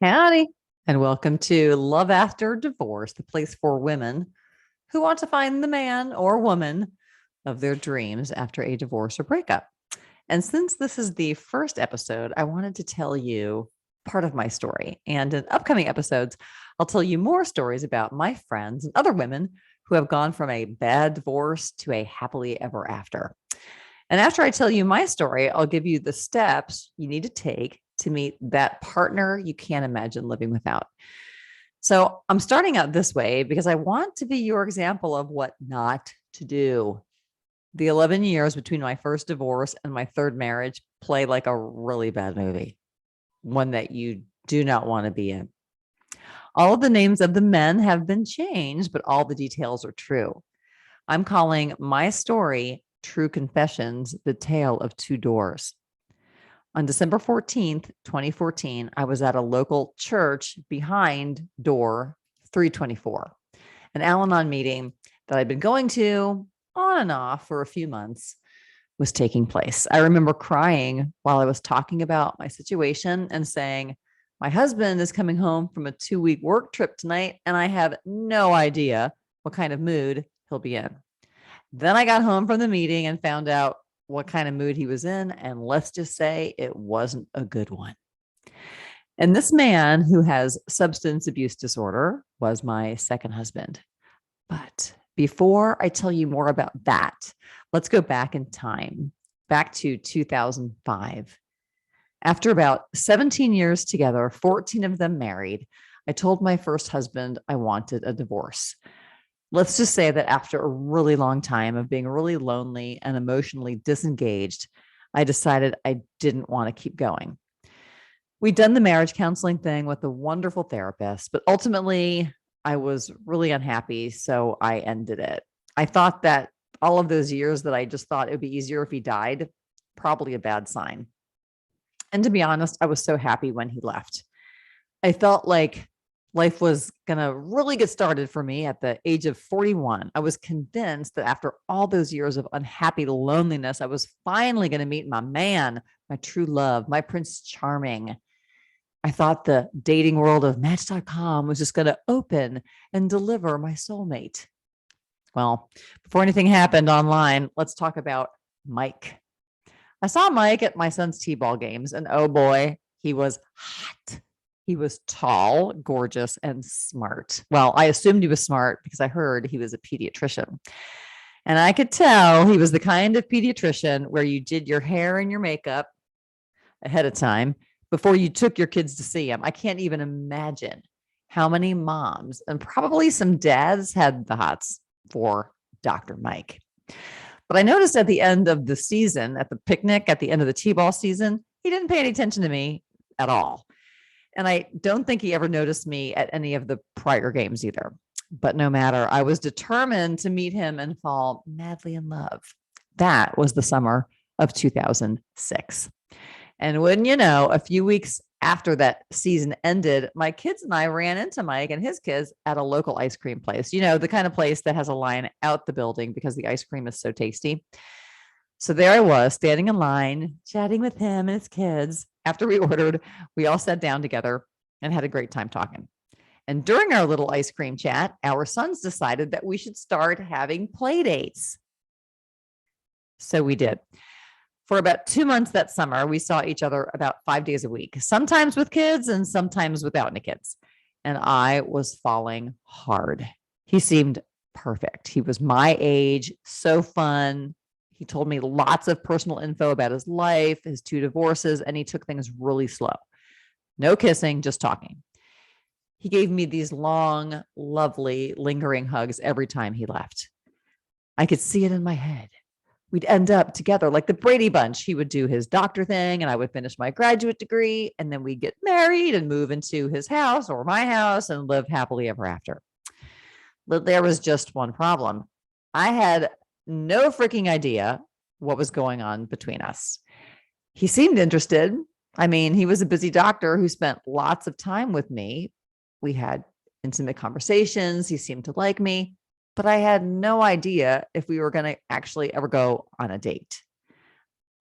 Howdy, and welcome to Love After Divorce, the place for women who want to find the man or woman of their dreams after a divorce or breakup. And since this is the first episode, I wanted to tell you part of my story. And in upcoming episodes, I'll tell you more stories about my friends and other women who have gone from a bad divorce to a happily ever after. And after I tell you my story, I'll give you the steps you need to take to meet that partner you can't imagine living without. So I'm starting out this way because I want to be your example of what not to do. The 11 years between my first divorce and my third marriage play like a really bad movie, one that you do not want to be in. All of the names of the men have been changed, but all the details are true. I'm calling my story True Confessions, the Tale of Two Doors. On December 14th, 2014, I was at a local church behind door 324, an Al-Anon meeting that I'd been going to on and off for a few months was taking place. I remember crying while I was talking about my situation and saying, my husband is coming home from a 2-week work trip tonight, and I have no idea what kind of mood he'll be in. Then I got home from the meeting and found out what kind of mood he was in. And let's just say it wasn't a good one. And this man who has substance abuse disorder was my second husband. But before I tell you more about that, let's go back in time, back to 2005. After about 17 years together, 14 of them married, I told my first husband I wanted a divorce. Let's just say that after a really long time of being really lonely and emotionally disengaged, I decided I didn't want to keep going. We'd done the marriage counseling thing with a wonderful therapist, but ultimately I was really unhappy, so I ended it. I thought that all of those years that I just thought it would be easier if he died, probably a bad sign. And to be honest, I was so happy when he left. I felt like life was going to really get started for me at the age of 41. I was convinced that after all those years of unhappy loneliness, I was finally going to meet my man, my true love, my Prince Charming. I thought the dating world of Match.com was just going to open and deliver my soulmate. Well, before anything happened online, let's talk about Mike. I saw Mike at my son's t-ball games, and oh boy, he was hot. He was tall, gorgeous, and smart. Well, I assumed he was smart because I heard he was a pediatrician. And I could tell he was the kind of pediatrician where you did your hair and your makeup ahead of time before you took your kids to see him. I can't even imagine how many moms and probably some dads had the hots for Dr. Mike. But I noticed at the end of the season, at the picnic, at the end of the t-ball season, he didn't pay any attention to me at all. And I don't think he ever noticed me at any of the prior games either. But no matter, I was determined to meet him and fall madly in love. That was the summer of 2006. And wouldn't you know, a few weeks after that season ended, my kids and I ran into Mike and his kids at a local ice cream place, you know, the kind of place that has a line out the building because the ice cream is so tasty. So there I was standing in line, chatting with him and his kids. After we ordered, we all sat down together and had a great time talking. And during our little ice cream chat, our sons decided that we should start having play dates. So we did. For about 2 months that summer, we saw each other about 5 days a week, sometimes with kids and sometimes without any kids. And I was falling hard. He seemed perfect. He was my age, so fun. He told me lots of personal info about his life, his 2 divorces, and he took things really slow. No kissing, just talking. He gave me these long, lovely, lingering hugs every time he left. I could see it in my head. We'd end up together like the Brady Bunch. He would do his doctor thing and I would finish my graduate degree, and then we'd get married and move into his house or my house and live happily ever after. But there was just one problem. I had no freaking idea what was going on between us. He seemed interested. I mean, he was a busy doctor who spent lots of time with me. We had intimate conversations. He seemed to like me, but I had no idea if we were going to actually ever go on a date.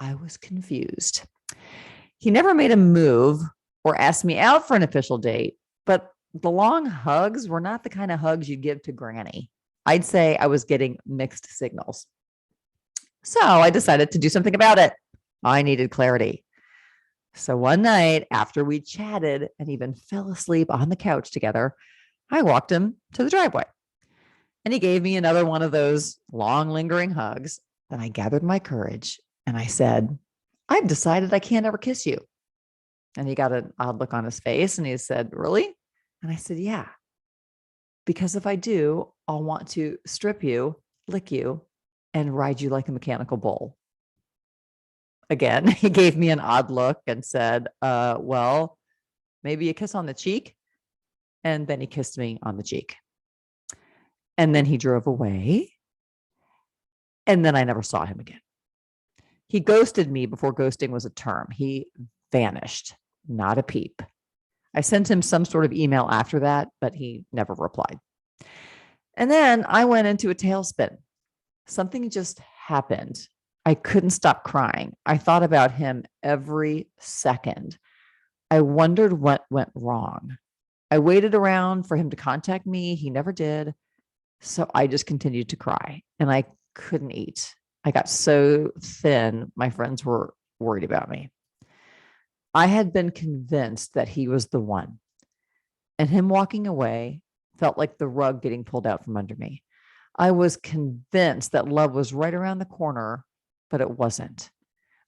I was confused. He never made a move or asked me out for an official date, but the long hugs were not the kind of hugs you'd give to Granny. I'd say I was getting mixed signals. So I decided to do something about it. I needed clarity. So one night after we chatted and even fell asleep on the couch together, I walked him to the driveway and he gave me another one of those long lingering hugs. Then I gathered my courage and I said, I've decided I can't ever kiss you. And he got an odd look on his face and he said, really? And I said, yeah, because if I do, I'll want to strip you, lick you, and ride you like a mechanical bull. Again, he gave me an odd look and said, well, maybe a kiss on the cheek. And then he kissed me on the cheek. And then he drove away. And then I never saw him again. He ghosted me before ghosting was a term. He vanished, not a peep. I sent him some sort of email after that, but he never replied. And then I went into a tailspin. Something just happened. I couldn't stop crying. I thought about him every second. I wondered what went wrong. I waited around for him to contact me. He never did. So I just continued to cry and I couldn't eat. I got so thin, my friends were worried about me. I had been convinced that he was the one, and him walking away felt like the rug getting pulled out from under me. I was convinced that love was right around the corner, but it wasn't.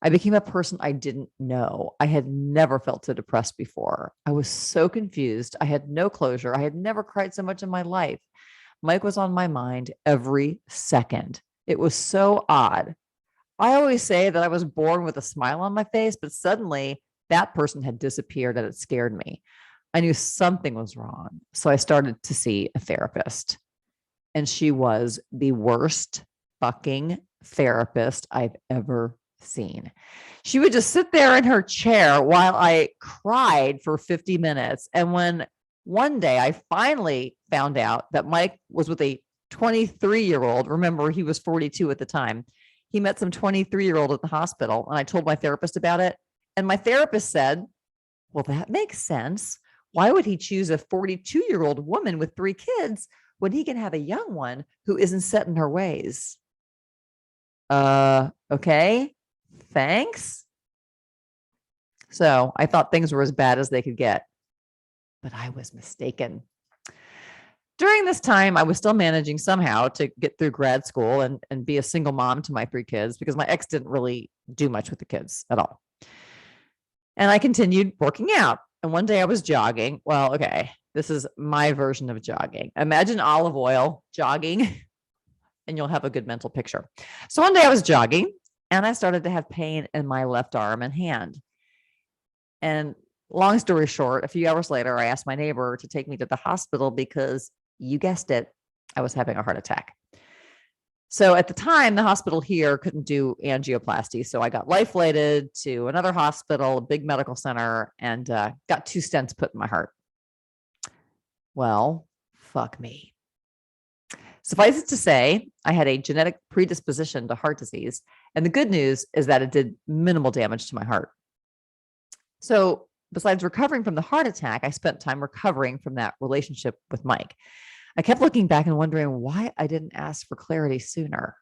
I became a person I didn't know. I had never felt so depressed before. I was so confused. I had no closure. I had never cried so much in my life. Mike was on my mind every second. It was so odd. I always say that I was born with a smile on my face, but suddenly that person had disappeared and it scared me. I knew something was wrong. So I started to see a therapist. And she was the worst fucking therapist I've ever seen. She would just sit there in her chair while I cried for 50 minutes. And when one day I finally found out that Mike was with a 23-year-old, remember he was 42 at the time. He met some 23-year-old at the hospital and I told my therapist about it. And my therapist said, well, that makes sense. Why would he choose a 42-year-old woman with 3 kids when he can have a young one who isn't set in her ways? Okay, thanks. So I thought things were as bad as they could get, but I was mistaken. During this time, I was still managing somehow to get through grad school and be a single mom to my 3 kids because my ex didn't really do much with the kids at all. And I continued working out. And one day I was jogging. Well, okay, this is my version of jogging. Imagine olive oil jogging and you'll have a good mental picture. So one day I was jogging and I started to have pain in my left arm and hand. And long story short, a few hours later, I asked my neighbor to take me to the hospital because, you guessed it, I was having a heart attack. So at the time, the hospital here couldn't do angioplasty. So I got life flighted to another hospital, a big medical center, and got 2 stents put in my heart. Well, fuck me. Suffice it to say, I had a genetic predisposition to heart disease. And the good news is that it did minimal damage to my heart. So besides recovering from the heart attack, I spent time recovering from that relationship with Mike. I kept looking back and wondering why I didn't ask for clarity sooner.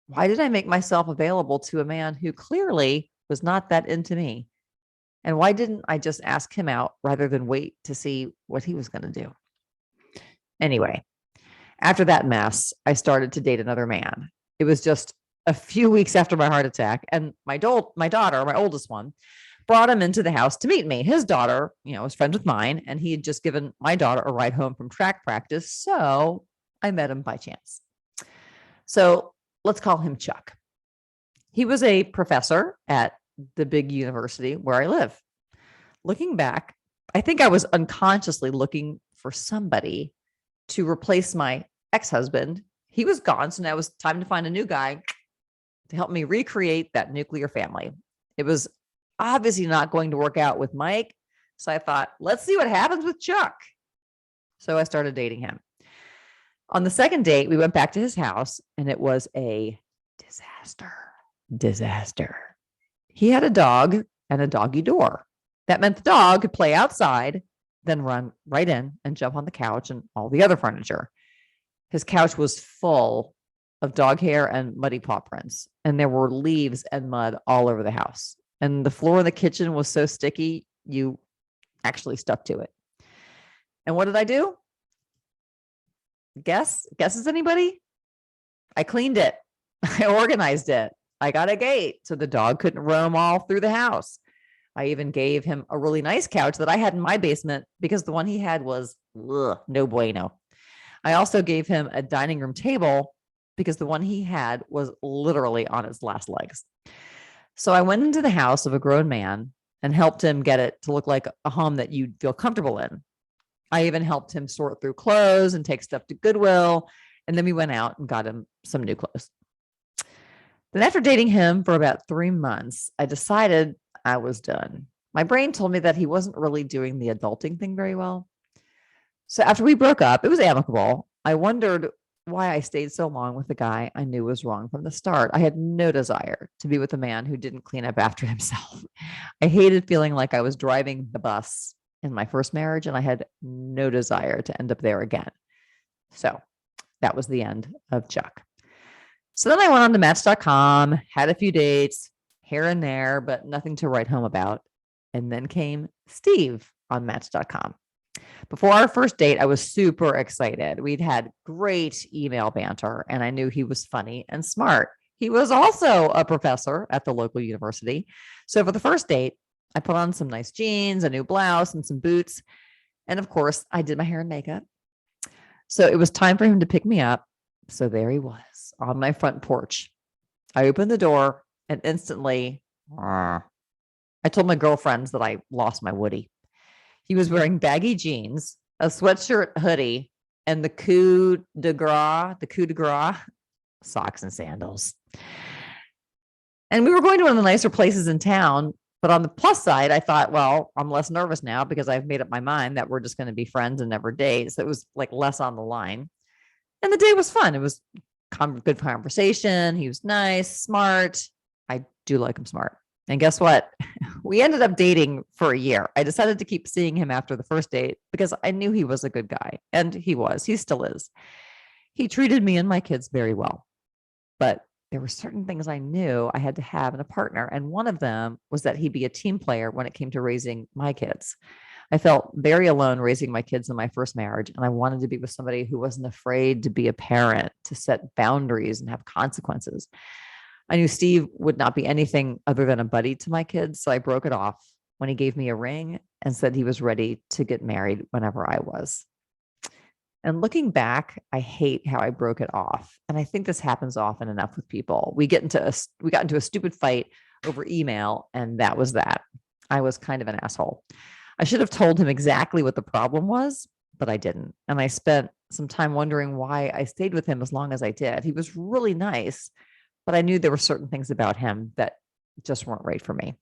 Why did I make myself available to a man who clearly was not that into me? And why didn't I just ask him out rather than wait to see what he was going to do? Anyway, after that mess, I started to date another man. It was just a few weeks after my heart attack, and my daughter, my oldest one, brought him into the house to meet me. His daughter, was friends with mine, and he had just given my daughter a ride home from track practice. So I met him by chance. So let's call him Chuck. He was a professor at the big university where I live. Looking back, I think I was unconsciously looking for somebody to replace my ex-husband. He was gone, so now it was time to find a new guy to help me recreate that nuclear family. It was obviously not going to work out with Mike. So I thought, let's see what happens with Chuck. So I started dating him. On the second date, we went back to his house and it was a disaster. He had a dog and a doggy door. That meant the dog could play outside, then run right in and jump on the couch and all the other furniture. His couch was full of dog hair and muddy paw prints, and there were leaves and mud all over the house. And the floor in the kitchen was so sticky, you actually stuck to it. And what did I do? Guesses anybody? I cleaned it. I organized it. I got a gate so the dog couldn't roam all through the house. I even gave him a really nice couch that I had in my basement because the one he had was no bueno. I also gave him a dining room table because the one he had was literally on its last legs. So I went into the house of a grown man and helped him get it to look like a home that you'd feel comfortable in. I even helped him sort through clothes and take stuff to Goodwill. And then we went out and got him some new clothes. Then after dating him for about 3 months, I decided I was done. My brain told me that he wasn't really doing the adulting thing very well. So after we broke up, it was amicable. I wondered why I stayed so long with the guy I knew was wrong from the start. I had no desire to be with a man who didn't clean up after himself. I hated feeling like I was driving the bus in my first marriage, and I had no desire to end up there again. So that was the end of Chuck. So then I went on to Match.com, had a few dates here and there, but nothing to write home about. And then came Steve on Match.com. Before our first date, I was super excited. We'd had great email banter, and I knew he was funny and smart. He was also a professor at the local university. So for the first date, I put on some nice jeans, a new blouse, and some boots. And of course, I did my hair and makeup. So it was time for him to pick me up. So there he was on my front porch. I opened the door and instantly, I told my girlfriends that I lost my Woody. He was wearing baggy jeans, a sweatshirt hoodie, and the coup de grace socks and sandals. And we were going to one of the nicer places in town. But on the plus side, I thought, well, I'm less nervous now because I've made up my mind that we're just going to be friends and never date. So it was like less on the line. And the day was fun. It was good conversation. He was nice, smart. I do like him smart. And guess what? We ended up dating for a year. I decided to keep seeing him after the first date because I knew he was a good guy. And he was. He still is. He treated me and my kids very well. But there were certain things I knew I had to have in a partner. And one of them was that he'd be a team player when it came to raising my kids. I felt very alone raising my kids in my first marriage. And I wanted to be with somebody who wasn't afraid to be a parent, to set boundaries and have consequences. I knew Steve would not be anything other than a buddy to my kids. So I broke it off when he gave me a ring and said he was ready to get married whenever I was. And looking back, I hate how I broke it off. And I think this happens often enough with people. We got into a stupid fight over email, and that was that. I was kind of an asshole. I should have told him exactly what the problem was, but I didn't. And I spent some time wondering why I stayed with him as long as I did. He was really nice, but I knew there were certain things about him that just weren't right for me.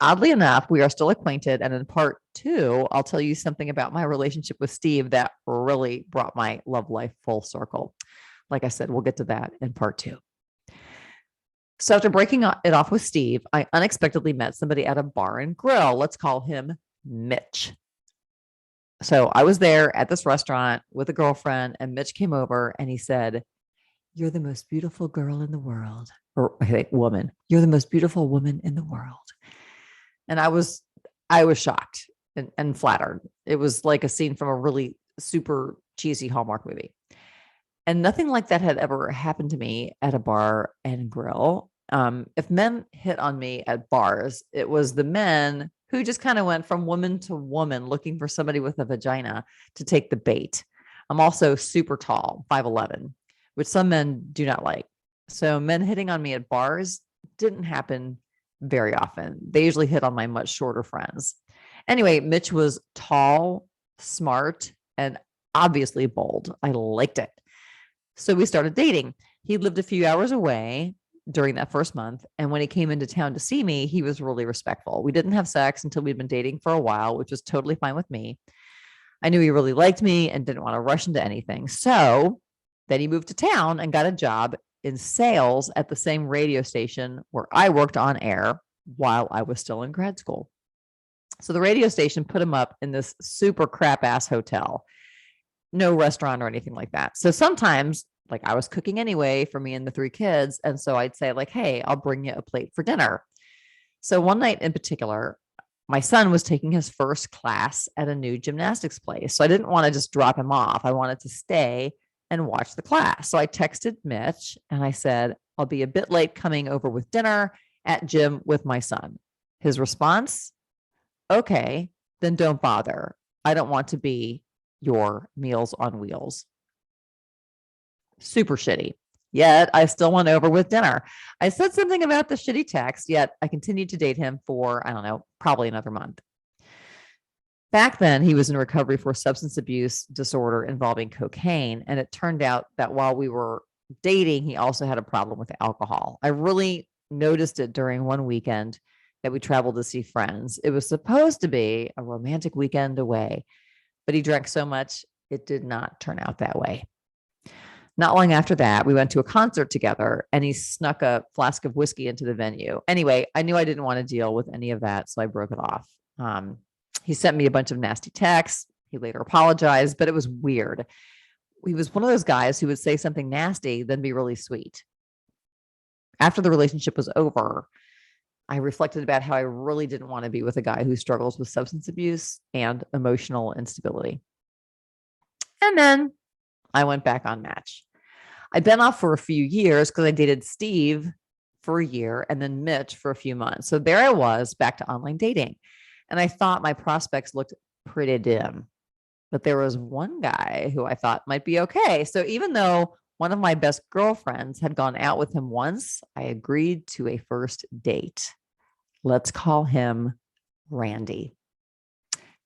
Oddly enough, we are still acquainted. And in part 2, I'll tell you something about my relationship with Steve that really brought my love life full circle. Like I said, we'll get to that in part 2. So after breaking it off with Steve, I unexpectedly met somebody at a bar and grill. Let's call him Mitch. So I was there at this restaurant with a girlfriend, and Mitch came over and he said, "You're the most beautiful girl in the world." Or I think woman. "You're the most beautiful woman in the world." And I was shocked and flattered. It was like a scene from a really super cheesy Hallmark movie. And nothing like that had ever happened to me at a bar and grill. If men hit on me at bars, it was the men who just kind of went from woman to woman looking for somebody with a vagina to take the bait. I'm also super tall, 5'11", which some men do not like. So men hitting on me at bars didn't happen very often. They usually hit on my much shorter friends. Anyway, Mitch was tall, smart, and obviously bold. I liked it. So we started dating. He lived a few hours away during that first month. And when he came into town to see me, he was really respectful. We didn't have sex until we'd been dating for a while, which was totally fine with me. I knew he really liked me and didn't want to rush into anything. So then he moved to town and got a job in sales at the same radio station where I worked on air while I was still in grad school. So the radio station put him up in this super crap ass hotel, no restaurant or anything like that. So sometimes, like, I was cooking anyway for me and the three kids. And so I'd say, like, hey, I'll bring you a plate for dinner. So one night in particular, my son was taking his first class at a new gymnastics place. So I didn't want to just drop him off. I wanted to stay and watch the class. So I texted Mitch and I said, I'll be a bit late coming over with dinner at gym with my son. His response, okay, then don't bother. I don't want to be your Meals on Wheels. Super shitty. Yet I still went over with dinner. I said something about the shitty text, yet I continued to date him for, I don't know, probably another month. Back then, he was in recovery for substance abuse disorder involving cocaine. And it turned out that while we were dating, he also had a problem with alcohol. I really noticed it during one weekend that we traveled to see friends. It was supposed to be a romantic weekend away, but he drank so much, it did not turn out that way. Not long after that, we went to a concert together and he snuck a flask of whiskey into the venue. Anyway, I knew I didn't want to deal with any of that, so I broke it off. He sent me a bunch of nasty texts. He later apologized, but it was weird. He was one of those guys who would say something nasty, then be really sweet. After the relationship was over, I reflected about how I really didn't want to be with a guy who struggles with substance abuse and emotional instability. And then I went back on Match. I'd been off for a few years because I dated Steve for a year and then Mitch for a few months. So there I was back to online dating. And I thought my prospects looked pretty dim. But there was one guy who I thought might be okay. So even though one of my best girlfriends had gone out with him once, I agreed to a first date. Let's call him Randy.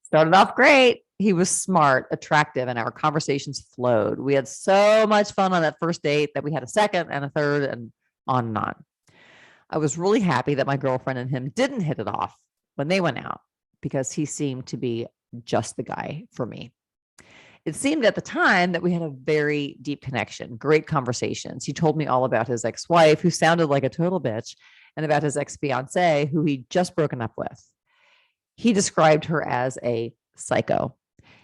Started off great. He was smart, attractive, and our conversations flowed. We had so much fun on that first date that we had a second and a third and on and on. I was really happy that my girlfriend and him didn't hit it off when they went out because he seemed to be just the guy for me. It seemed at the time that we had a very deep connection, great conversations. He told me all about his ex-wife, who sounded like a total bitch, and about his ex-fiance, who he'd just broken up with. He described her as a psycho.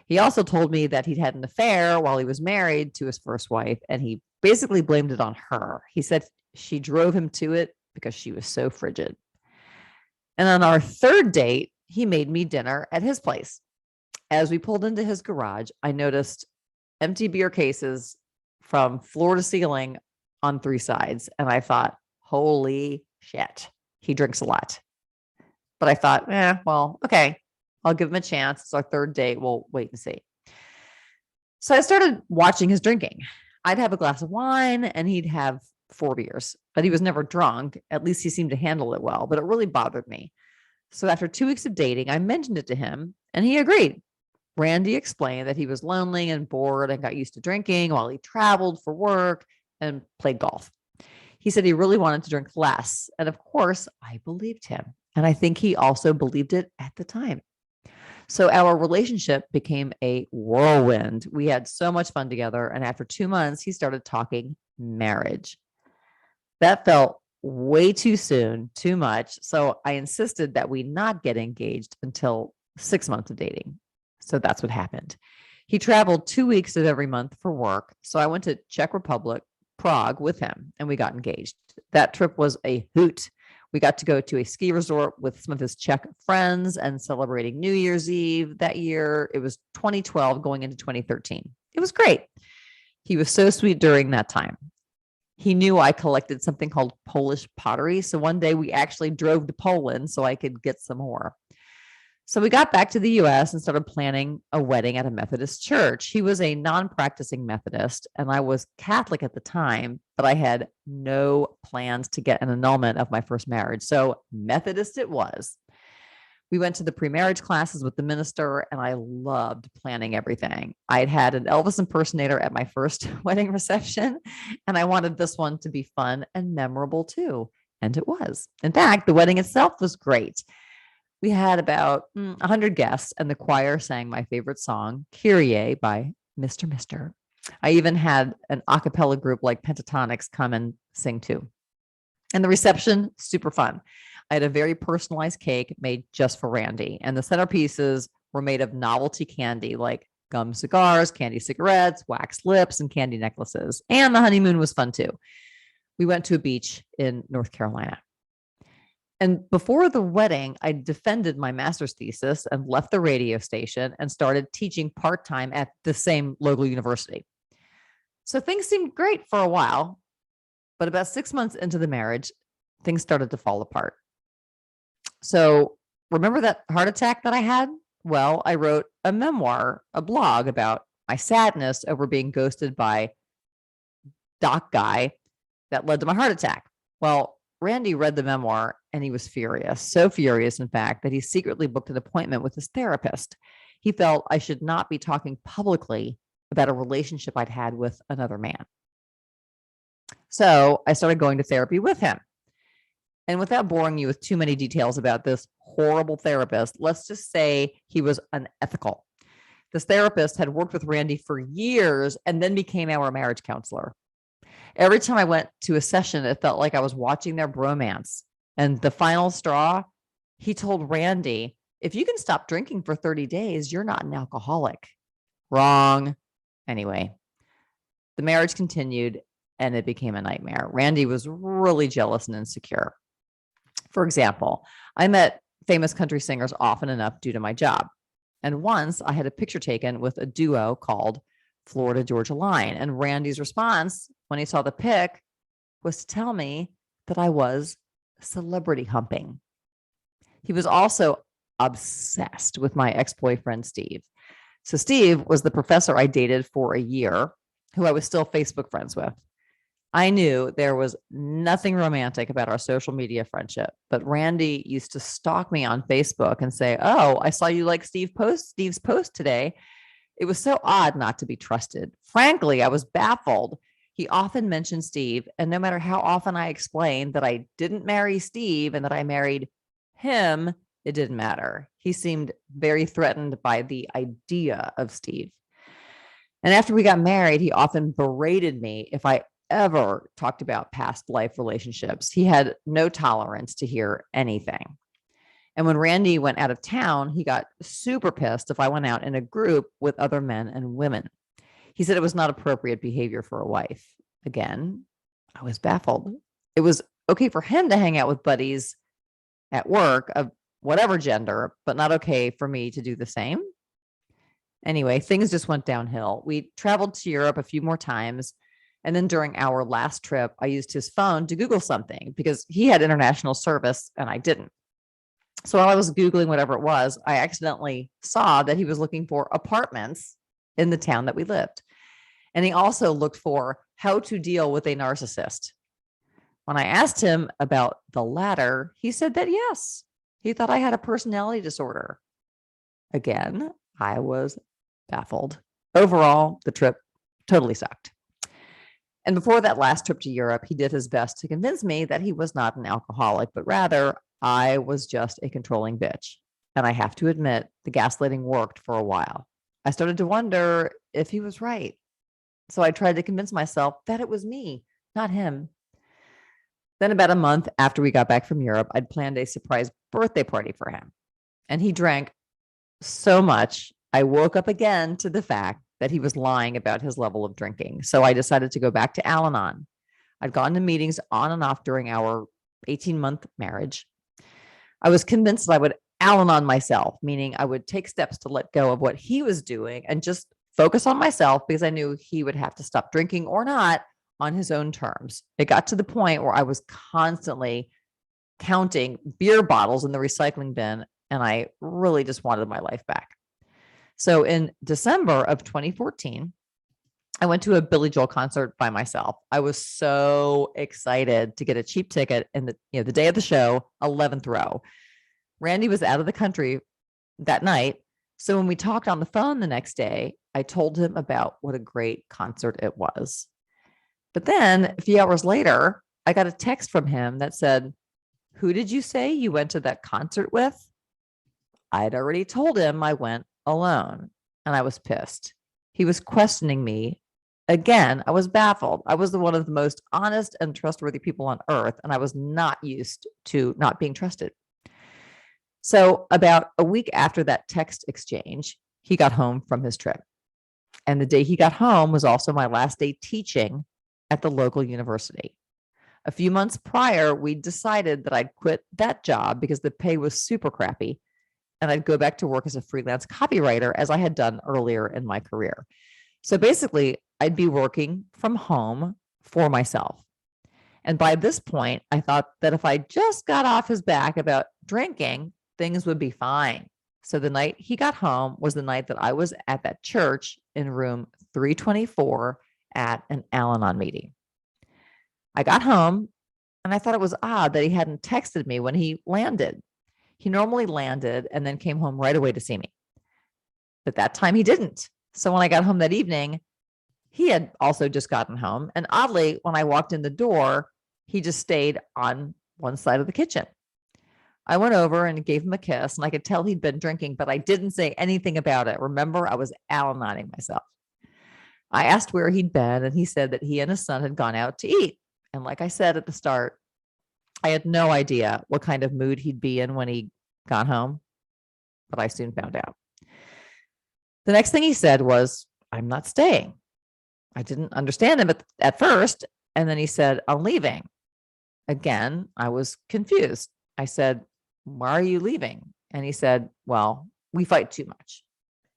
He also told me that he'd had an affair while he was married to his first wife, and he basically blamed it on her. He said she drove him to it because she was so frigid. And on our third date, he made me dinner at his place. As we pulled into his garage, I noticed empty beer cases from floor to ceiling on three sides. And I thought, holy shit, he drinks a lot. But I thought, well, okay, I'll give him a chance. It's our third date. We'll wait and see. So I started watching his drinking. I'd have a glass of wine and he'd have 4 beers, but he was never drunk. At least he seemed to handle it well, but it really bothered me. So after 2 weeks of dating, I mentioned it to him and he agreed. Randy explained that he was lonely and bored and got used to drinking while he traveled for work and played golf. He said he really wanted to drink less. And of course, I believed him. And I think he also believed it at the time. So our relationship became a whirlwind. We had so much fun together. And after 2 months, he started talking marriage. That felt way too soon, too much. So I insisted that we not get engaged until 6 months of dating. So that's what happened. He traveled 2 weeks of every month for work. So I went to Czech Republic, Prague with him, and we got engaged. That trip was a hoot. We got to go to a ski resort with some of his Czech friends and celebrating New Year's Eve that year. It was 2012 going into 2013. It was great. He was so sweet during that time. He knew I collected something called Polish pottery. So one day we actually drove to Poland so I could get some more. So we got back to the US and started planning a wedding at a Methodist church. He was a non-practicing Methodist and I was Catholic at the time, but I had no plans to get an annulment of my first marriage. So Methodist it was. We went to the pre-marriage classes with the minister and I loved planning everything. I'd had an Elvis impersonator at my first wedding reception and I wanted this one to be fun and memorable too. And it was. In fact, the wedding itself was great. We had about 100 guests and the choir sang my favorite song, Kyrie by Mr. Mister. I even had an a cappella group like Pentatonics come and sing too. And the reception, super fun. I had a very personalized cake made just for Randy, and the centerpieces were made of novelty candy like gum cigars, candy cigarettes, wax lips, and candy necklaces. And the honeymoon was fun too. We went to a beach in North Carolina. And before the wedding, I defended my master's thesis and left the radio station and started teaching part-time at the same local university. So things seemed great for a while, but about 6 months into the marriage, things started to fall apart. So remember that heart attack that I had? Well, I wrote a memoir, a blog about my sadness over being ghosted by doc guy that led to my heart attack. Well, Randy read the memoir and he was furious, so furious, in fact, that he secretly booked an appointment with his therapist. He felt I should not be talking publicly about a relationship I'd had with another man. So I started going to therapy with him. And without boring you with too many details about this horrible therapist, let's just say he was unethical. This therapist had worked with Randy for years and then became our marriage counselor. Every time I went to a session, it felt like I was watching their bromance. And the final straw, he told Randy, if you can stop drinking for 30 days, you're not an alcoholic. Wrong. Anyway, the marriage continued and it became a nightmare. Randy was really jealous and insecure. For example, I met famous country singers often enough due to my job. And once I had a picture taken with a duo called Florida Georgia Line. And Randy's response when he saw the pic was to tell me that I was celebrity humping. He was also obsessed with my ex-boyfriend, Steve. So Steve was the professor I dated for a year, who I was still Facebook friends with. I knew there was nothing romantic about our social media friendship, but Randy used to stalk me on Facebook and say, oh, I saw you like Steve's post today. It was so odd not to be trusted. Frankly, I was baffled. He often mentioned Steve, and no matter how often I explained that I didn't marry Steve and that I married him, it didn't matter. He seemed very threatened by the idea of Steve. And after we got married, he often berated me if I ever talked about past life relationships. He had no tolerance to hear anything. And when Randy went out of town, he got super pissed if I went out in a group with other men and women. He said it was not appropriate behavior for a wife. Again, I was baffled. It was okay for him to hang out with buddies at work of whatever gender, but not okay for me to do the same. Anyway, things just went downhill. We traveled to Europe a few more times. And then during our last trip, I used his phone to Google something because he had international service and I didn't. So while I was Googling whatever it was, I accidentally saw that he was looking for apartments in the town that we lived. And he also looked for how to deal with a narcissist. When I asked him about the latter, he said that yes, he thought I had a personality disorder. Again, I was baffled. Overall, the trip totally sucked. And before that last trip to Europe, he did his best to convince me that he was not an alcoholic, but rather I was just a controlling bitch. And I have to admit, the gaslighting worked for a while. I started to wonder if he was right. So I tried to convince myself that it was me, not him. Then about a month after we got back from Europe, I'd planned a surprise birthday party for him. And he drank so much, I woke up again to the fact that he was lying about his level of drinking. So I decided to go back to Al-Anon. I'd gone to meetings on and off during our 18-month marriage. I was convinced that I would Al-Anon myself, meaning I would take steps to let go of what he was doing and just focus on myself because I knew he would have to stop drinking or not on his own terms. It got to the point where I was constantly counting beer bottles in the recycling bin, and I really just wanted my life back. So in December of 2014, I went to a Billy Joel concert by myself. I was so excited to get a cheap ticket in the day of the show, 11th row. Randy was out of the country that night. So when we talked on the phone the next day, I told him about what a great concert it was. But then a few hours later, I got a text from him that said, "Who did you say you went to that concert with?" I'd already told him I went alone, and I was pissed. He was questioning me Again, I was baffled. I was one of the most honest and trustworthy people on earth, and I was not used to not being trusted. So, about a week after that text exchange, he got home from his trip. And the day he got home was also my last day teaching at the local university. A few months prior, we decided that I'd quit that job because the pay was super crappy and I'd go back to work as a freelance copywriter as I had done earlier in my career. So basically, I'd be working from home for myself. And by this point, I thought that if I just got off his back about drinking, things would be fine. So the night he got home was the night that I was at that church in room 324 at an Al Anon meeting. I got home and I thought it was odd that he hadn't texted me when he landed. He normally landed and then came home right away to see me. But that time he didn't. So when I got home that evening, he had also just gotten home. And oddly, when I walked in the door, he just stayed on one side of the kitchen. I went over and gave him a kiss, and I could tell he'd been drinking, but I didn't say anything about it. Remember, I was Al-Anoning myself. I asked where he'd been, and he said that he and his son had gone out to eat. And like I said at the start, I had no idea what kind of mood he'd be in when he got home, but I soon found out. The next thing he said was, "I'm not staying." I didn't understand him at first, and then he said, "I'm leaving." Again, I was confused. I said, "Why are you leaving?" And he said, "Well, we fight too much."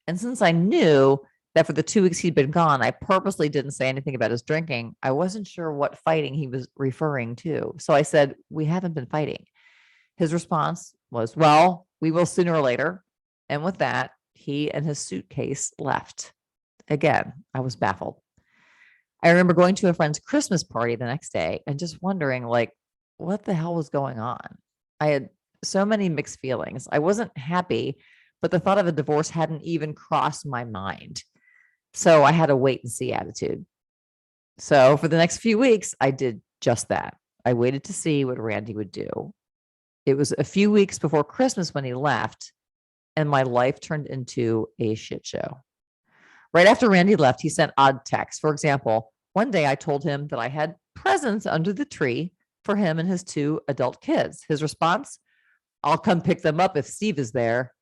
And since I knew that for the 2 weeks he'd been gone, I purposely didn't say anything about his drinking. I wasn't sure what fighting he was referring to. So I said, "We haven't been fighting." His response was, "Well, we will sooner or later." And with that, he and his suitcase left. Again, I was baffled. I remember going to a friend's Christmas party the next day and just wondering, like, what the hell was going on? I had so many mixed feelings. I wasn't happy, but the thought of a divorce hadn't even crossed my mind. So I had a wait and see attitude. So for the next few weeks, I did just that. I waited to see what Randy would do. It was a few weeks before Christmas when he left, and my life turned into a shit show. Right after Randy left, he sent odd texts. For example, one day I told him that I had presents under the tree for him and his 2 adult kids. His response, "I'll come pick them up if Steve is there."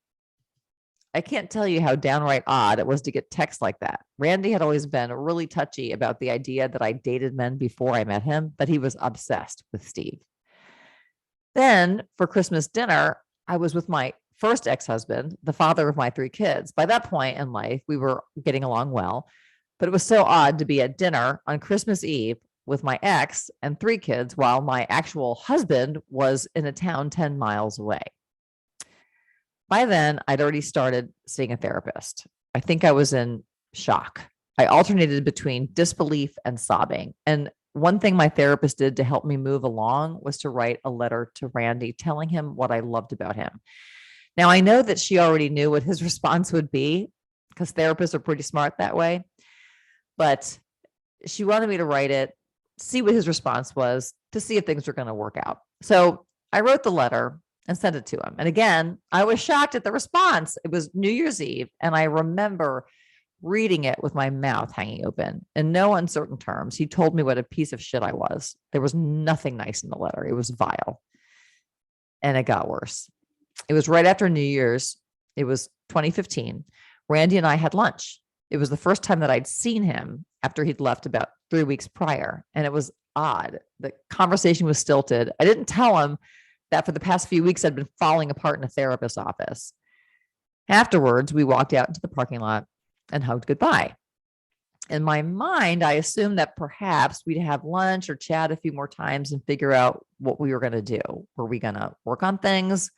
I can't tell you how downright odd it was to get texts like that. Randy had always been really touchy about the idea that I dated men before I met him, but he was obsessed with Steve. Then for Christmas dinner, I was with my first ex-husband, the father of my 3 kids. By that point in life, we were getting along well, but it was so odd to be at dinner on Christmas Eve with my ex and 3 kids while my actual husband was in a town 10 miles away. By then, I'd already started seeing a therapist. I think I was in shock. I alternated between disbelief and sobbing. And one thing my therapist did to help me move along was to write a letter to Randy telling him what I loved about him. Now, I know that she already knew what his response would be because therapists are pretty smart that way, but she wanted me to write it, see what his response was, to see if things were going to work out. So I wrote the letter and sent it to him. And again, I was shocked at the response. It was New Year's Eve, and I remember reading it with my mouth hanging open. In no uncertain terms, he told me what a piece of shit I was. There was nothing nice in the letter. It was vile. And it got worse. It was right after New Year's. It was 2015. Randy and I had lunch. It was the first time that I'd seen him after he'd left about 3 weeks prior. And it was odd. The conversation was stilted. I didn't tell him that for the past few weeks, I'd been falling apart in a therapist's office. Afterwards, we walked out into the parking lot and hugged goodbye. In my mind, I assumed that perhaps we'd have lunch or chat a few more times and figure out what we were going to do. Were we going to work on things?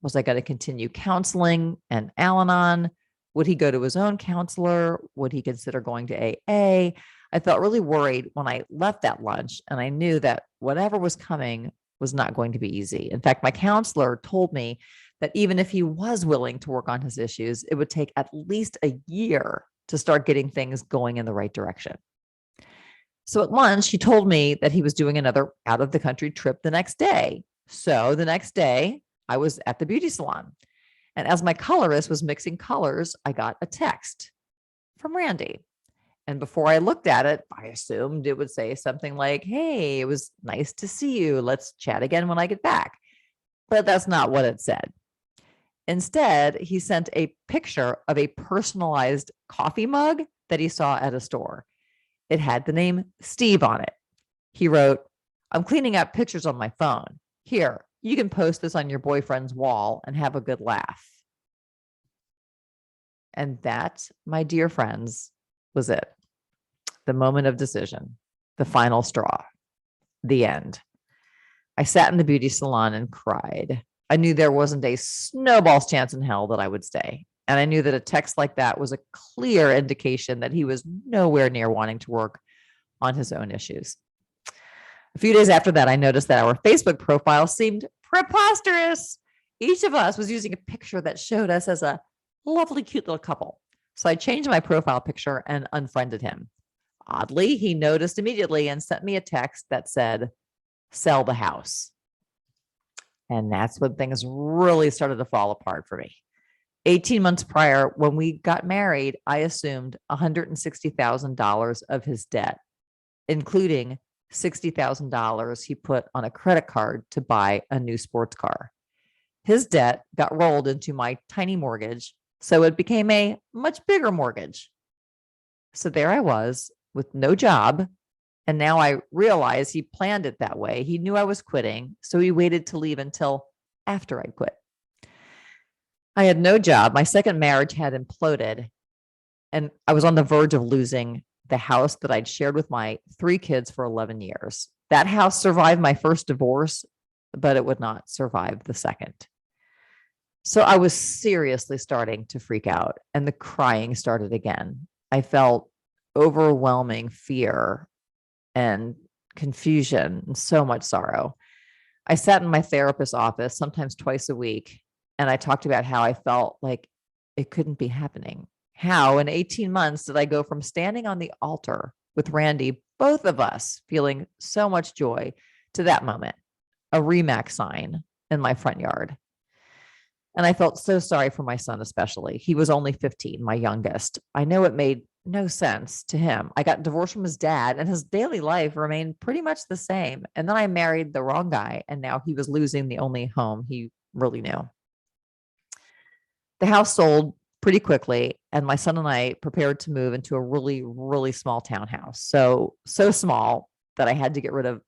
Was I going to continue counseling and Al-Anon? Would he go to his own counselor? Would he consider going to AA? I felt really worried when I left that lunch, and I knew that whatever was coming was not going to be easy. In fact, my counselor told me that even if he was willing to work on his issues, it would take at least a year to start getting things going in the right direction. So at lunch, he told me that he was doing another out of the country trip the next day. So the next day, I was at the beauty salon. And as my colorist was mixing colors, I got a text from Randy. And before I looked at it, I assumed it would say something like, "Hey, it was nice to see you. Let's chat again when I get back." But that's not what it said. Instead, he sent a picture of a personalized coffee mug that he saw at a store. It had the name Steve on it. He wrote, "I'm cleaning up pictures on my phone. Here, you can post this on your boyfriend's wall and have a good laugh." And that, my dear friends, was it. The moment of decision, the final straw, the end. I sat in the beauty salon and cried. I knew there wasn't a snowball's chance in hell that I would stay. And I knew that a text like that was a clear indication that he was nowhere near wanting to work on his own issues. A few days after that, I noticed that our Facebook profile seemed preposterous. Each of us was using a picture that showed us as a lovely, cute little couple. So I changed my profile picture and unfriended him. Oddly, he noticed immediately and sent me a text that said, "Sell the house." And that's when things really started to fall apart for me. 18 months prior, when we got married, I assumed $160,000 of his debt, including $60,000 he put on a credit card to buy a new sports car. His debt got rolled into my tiny mortgage, so it became a much bigger mortgage. So there I was with no job. And now I realize he planned it that way. He knew I was quitting, so he waited to leave until after I quit. I had no job. My second marriage had imploded, and I was on the verge of losing the house that I'd shared with my 3 kids for 11 years. That house survived my first divorce, but it would not survive the second. So I was seriously starting to freak out, and the crying started again. I felt overwhelming fear and confusion and so much sorrow. I sat in my therapist's office sometimes twice a week, and I talked about how I felt like it couldn't be happening. How in 18 months did I go from standing on the altar with Randy, both of us feeling so much joy, to that moment, a Remax sign in my front yard. And I felt so sorry for my son, especially. He was only 15, my youngest. I know it made no sense to him. I got divorced from his dad, and his daily life remained pretty much the same. And then I married the wrong guy, and now he was losing the only home he really knew. The house sold pretty quickly, and my son and I prepared to move into a really, really small townhouse. So small that I had to get rid of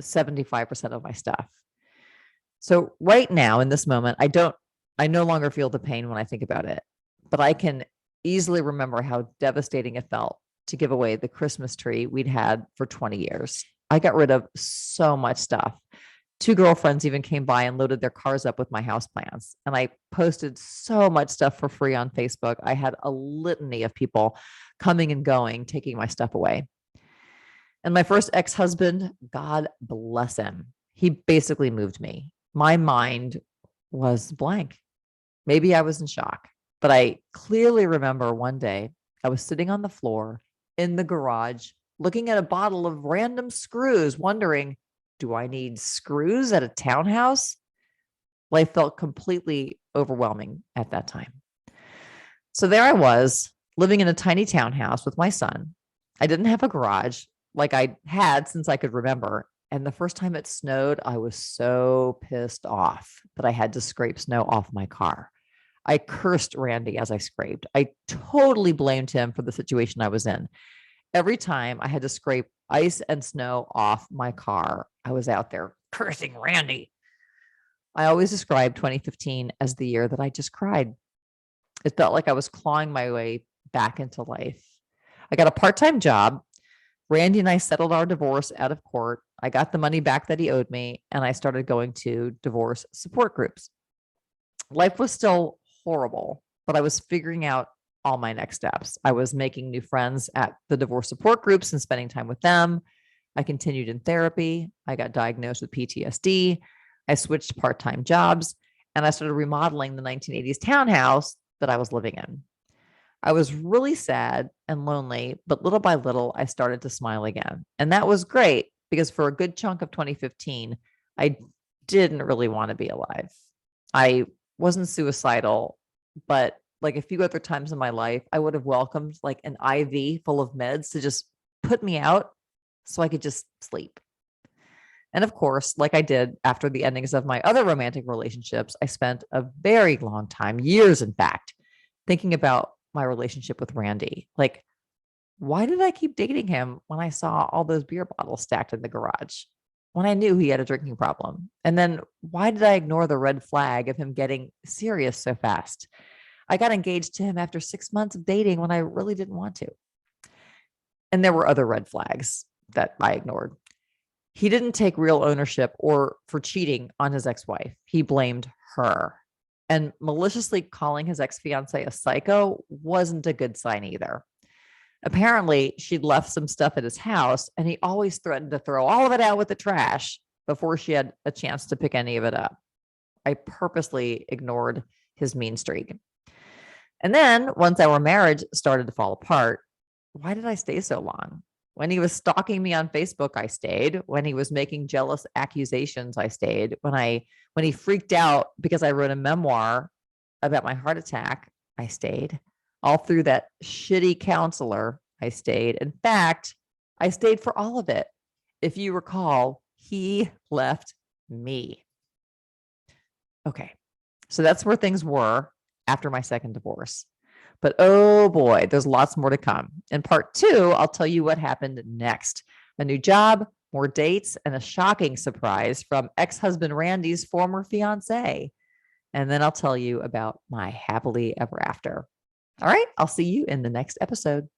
75% of my stuff. So right now in this moment, I no longer feel the pain when I think about it, but I can easily remember how devastating it felt to give away the Christmas tree we'd had for 20 years. I got rid of so much stuff. 2 girlfriends even came by and loaded their cars up with my houseplants. And I posted so much stuff for free on Facebook. I had a litany of people coming and going, taking my stuff away. And my first ex-husband, God bless him, he basically moved me. My mind was blank. Maybe I was in shock, but I clearly remember one day I was sitting on the floor in the garage, looking at a bottle of random screws, wondering, do I need screws at a townhouse? Life felt completely overwhelming at that time. So there I was, living in a tiny townhouse with my son. I didn't have a garage like I had since I could remember. And the first time it snowed, I was so pissed off that I had to scrape snow off my car. I cursed Randy as I scraped. I totally blamed him for the situation I was in. Every time I had to scrape ice and snow off my car, I was out there cursing Randy. I always described 2015 as the year that I just cried. It felt like I was clawing my way back into life. I got a part-time job. Randy and I settled our divorce out of court. I got the money back that he owed me, and I started going to divorce support groups. Life was still horrible, but I was figuring out all my next steps. I was making new friends at the divorce support groups and spending time with them. I continued in therapy. I got diagnosed with PTSD. I switched part-time jobs, and I started remodeling the 1980s townhouse that I was living in. I was really sad and lonely, but little by little, I started to smile again. And that was great because for a good chunk of 2015, I didn't really want to be alive. I wasn't suicidal, but like a few other times in my life, I would have welcomed like an IV full of meds to just put me out so I could just sleep. And of course, like I did after the endings of my other romantic relationships, I spent a very long time, years in fact, thinking about my relationship with Randy. Like, why did I keep dating him when I saw all those beer bottles stacked in the garage? When I knew he had a drinking problem? And then why did I ignore the red flag of him getting serious so fast? I got engaged to him after 6 months of dating when I really didn't want to. And there were other red flags that I ignored. He didn't take real ownership or for cheating on his ex-wife. He blamed her. And maliciously calling his ex-fiance a psycho wasn't a good sign either. Apparently, she'd left some stuff at his house, and he always threatened to throw all of it out with the trash before she had a chance to pick any of it up. I purposely ignored his mean streak. And then once our marriage started to fall apart, why did I stay so long? When he was stalking me on Facebook, I stayed. When he was making jealous accusations, I stayed. When he freaked out because I wrote a memoir about my heart attack, I stayed. All through that shitty counselor, I stayed. In fact, I stayed for all of it. If you recall, he left me. Okay, so that's where things were after my second divorce. But oh boy, there's lots more to come. In part 2, I'll tell you what happened next. A new job, more dates, and a shocking surprise from ex-husband Randy's former fiance. And then I'll tell you about my happily ever after. All right, I'll see you in the next episode.